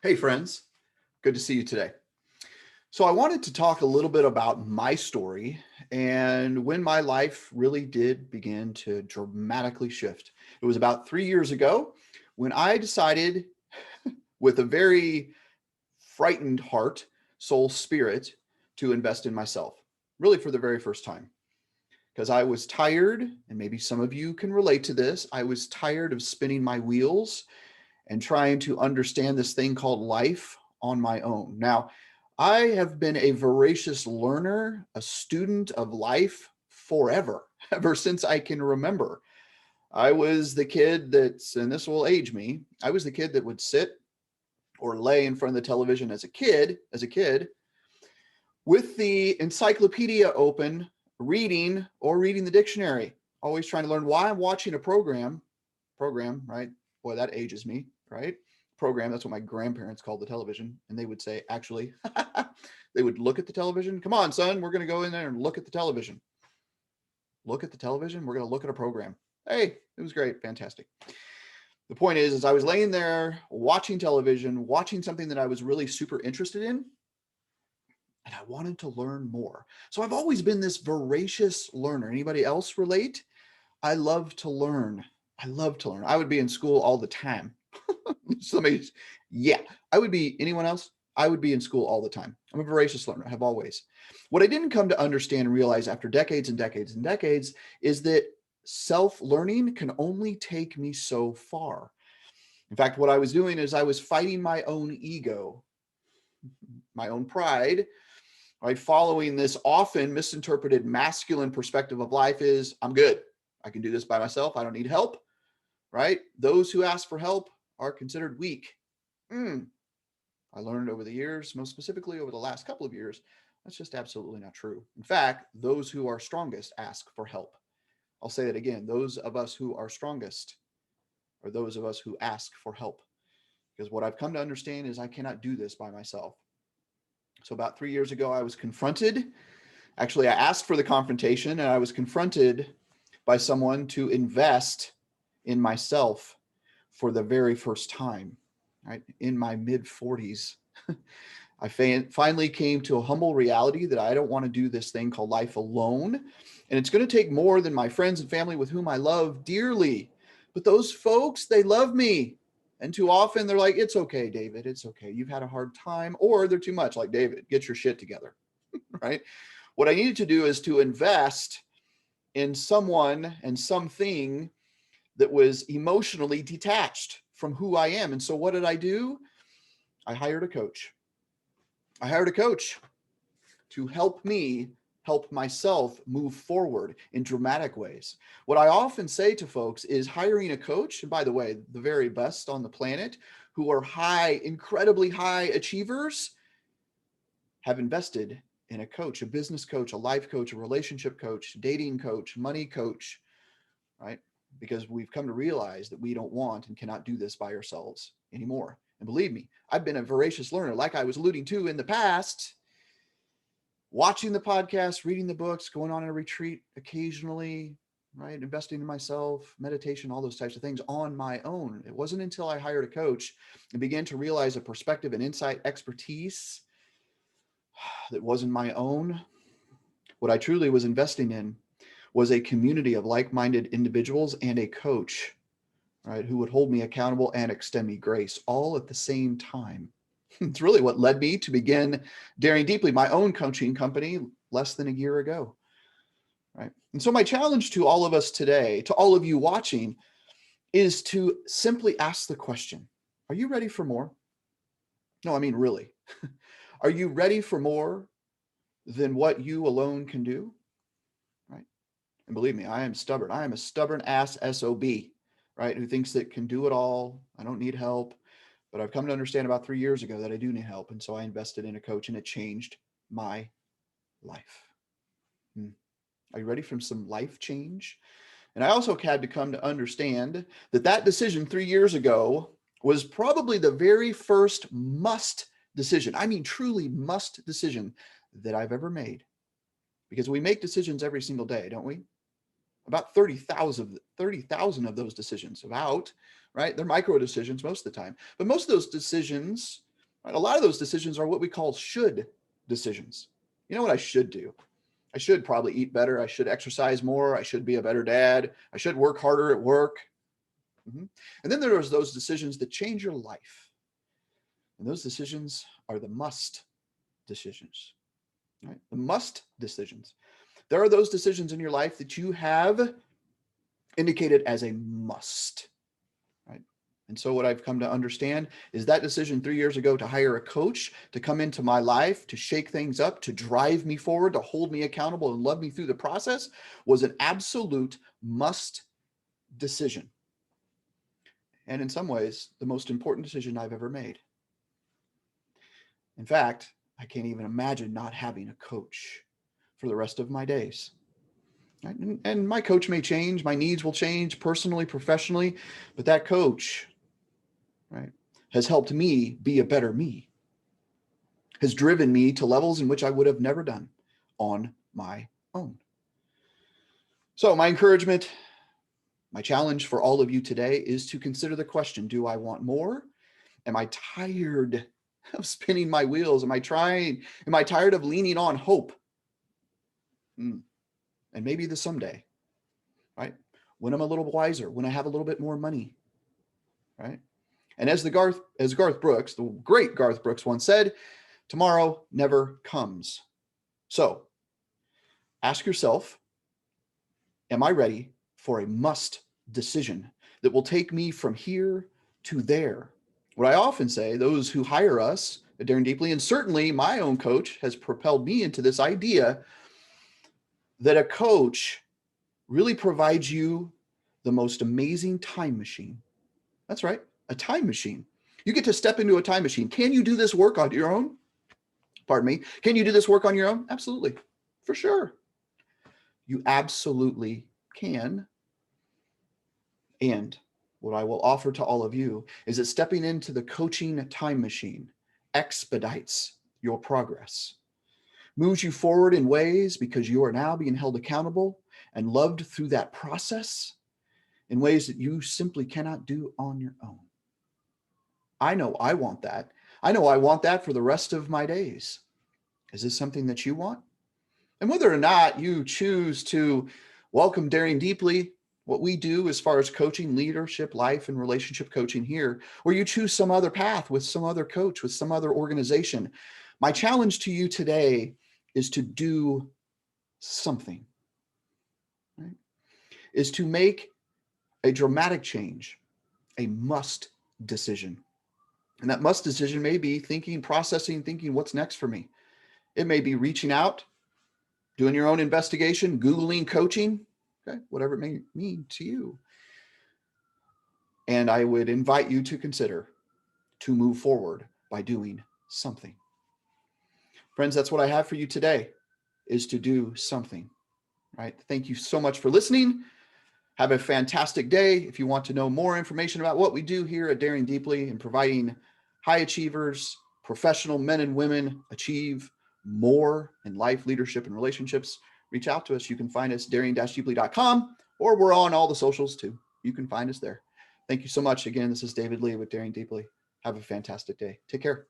Hey friends, good to see you today. So I wanted to talk a little bit about my story and when my life really did begin to dramatically shift. It was about 3 years ago when I decided with a very frightened heart, soul, spirit to invest in myself, really for the very first time. Because I was tired, and maybe some of you can relate to this, I was tired of spinning my wheels and trying to understand this thing called life on my own. Now, I have been a voracious learner, a student of life forever, ever since I can remember. I was the kid that's, and this will age me, I was the kid that would sit or lay in front of the television as a kid, with the encyclopedia open, reading the dictionary, always trying to learn why I'm watching a program, right? Boy, that ages me, right? Program, that's what my grandparents called the television. And they would say, actually, they would look at the television. Come on, son, we're going to go in there and look at the television. Look at the television. We're going to look at a program. Hey, it was great. Fantastic. The point is I was laying there watching television, watching something that I was really super interested in, and I wanted to learn more. So I've always been this voracious learner. Anybody else relate? I love to learn. I love to learn. I would be in school all the time. Somebody, yeah, I would be, anyone else? I would be in school all the time. I'm a voracious learner. I have always. What I didn't come to understand and realize after decades and decades and decades is that self-learning can only take me so far. In fact, what I was doing is I was fighting my own ego, my own pride, right? Following this often misinterpreted masculine perspective of life is, I'm good. I can do this by myself. I don't need help, right? Those who ask for help are considered weak. I learned over the years, most specifically over the last couple of years, that's just absolutely not true. In fact, those who are strongest ask for help. I'll say it again. Those of us who are strongest are those of us who ask for help. Because what I've come to understand is I cannot do this by myself. So about 3 years ago, I was confronted. Actually, I asked for the confrontation and I was confronted by someone to invest in myself for the very first time, right? In my mid 40s. I finally came to a humble reality that I don't want to do this thing called life alone. And it's going to take more than my friends and family with whom I love dearly. But those folks, they love me. And too often they're like, it's okay, David. It's okay. You've had a hard time. Or they're too much like, David, get your shit together, right? What I needed to do is to invest in someone and something that was emotionally detached from who I am. And so what did I do? I hired a coach. I hired a coach to help me help myself move forward in dramatic ways. What I often say to folks is hiring a coach, and by the way, the very best on the planet who are high, incredibly high achievers have invested in a coach, a business coach, a life coach, a relationship coach, dating coach, money coach, right? Because we've come to realize that we don't want and cannot do this by ourselves anymore. And believe me, I've been a voracious learner, like I was alluding to in the past, watching the podcast, reading the books, going on a retreat occasionally, right? Investing in myself, meditation, all those types of things on my own. It wasn't until I hired a coach and began to realize a perspective and insight, expertise that wasn't my own. What I truly was investing in was a community of like-minded individuals and a coach, right, who would hold me accountable and extend me grace all at the same time. It's really what led me to begin Daring Deeply, my own coaching company, less than a year ago, right? And so my challenge to all of us today, to all of you watching, is to simply ask the question, are you ready for more? No, I mean, really. Are you ready for more than what you alone can do? Right? And believe me, I am stubborn. I am a stubborn ass SOB, right? Who thinks that can do it all. I don't need help. But I've come to understand about 3 years ago that I do need help. And so I invested in a coach and it changed my life. Are you ready for some life change? And I also had to come to understand that that decision 3 years ago was probably the very first must decision. I mean, truly must decision that I've ever made. Because we make decisions every single day, don't we? About 30,000 of those decisions, about, right? They're micro decisions most of the time. But most of those decisions Right? A lot of those decisions are what we call should decisions. You know what I should do? I should probably eat better. I should exercise more. I should be a better dad. I should work harder at work. And then there's those decisions that change your life. And those decisions are the must decisions, right? The must decisions. There are those decisions in your life that you have indicated as a must, right? And so what I've come to understand is that decision 3 years ago to hire a coach to come into my life, to shake things up, to drive me forward, to hold me accountable and love me through the process was an absolute must decision. And in some ways, the most important decision I've ever made. In fact, I can't even imagine not having a coach for the rest of my days. Right? And my coach may change, my needs will change personally, professionally, but that coach, right, has helped me be a better me, has driven me to levels in which I would have never done on my own. So my encouragement, my challenge for all of you today is to consider the question, do I want more? Am I tired of spinning my wheels? Am I tired of leaning on hope? And maybe the someday, right? When I'm a little wiser, when I have a little bit more money, right? And as Garth Brooks, the great Garth Brooks once said, tomorrow never comes. So ask yourself, am I ready for a must decision that will take me from here to there? What I often say, those who hire us at Daring Deeply, and certainly my own coach has propelled me into this idea that a coach really provides you the most amazing time machine. That's right, a time machine. You get to step into a time machine. Can you do this work on your own? Pardon me. Can you do this work on your own? Absolutely, for sure. You absolutely can. And what I will offer to all of you is that stepping into the coaching time machine expedites your progress, moves you forward in ways because you are now being held accountable and loved through that process in ways that you simply cannot do on your own. I know I want that. I know I want that for the rest of my days. Is this something that you want? And whether or not you choose to welcome Daring Deeply, what we do as far as coaching, leadership, life, and relationship coaching here, or you choose some other path with some other coach, with some other organization, my challenge to you today is to do something, right? Is to make a dramatic change, a must decision. And that must decision may be thinking, processing, thinking, what's next for me? It may be reaching out, doing your own investigation, Googling coaching, okay, whatever it may mean to you. And I would invite you to consider to move forward by doing something. Friends, that's what I have for you today, is to do something, right? Thank you so much for listening. Have a fantastic day. If you want to know more information about what we do here at Daring Deeply and providing high achievers, professional men and women achieve more in life, leadership, and relationships, reach out to us. You can find us daring-deeply.com, or we're on all the socials too. You can find us there. Thank you so much. Again, this is David Lee with Daring Deeply. Have a fantastic day. Take care.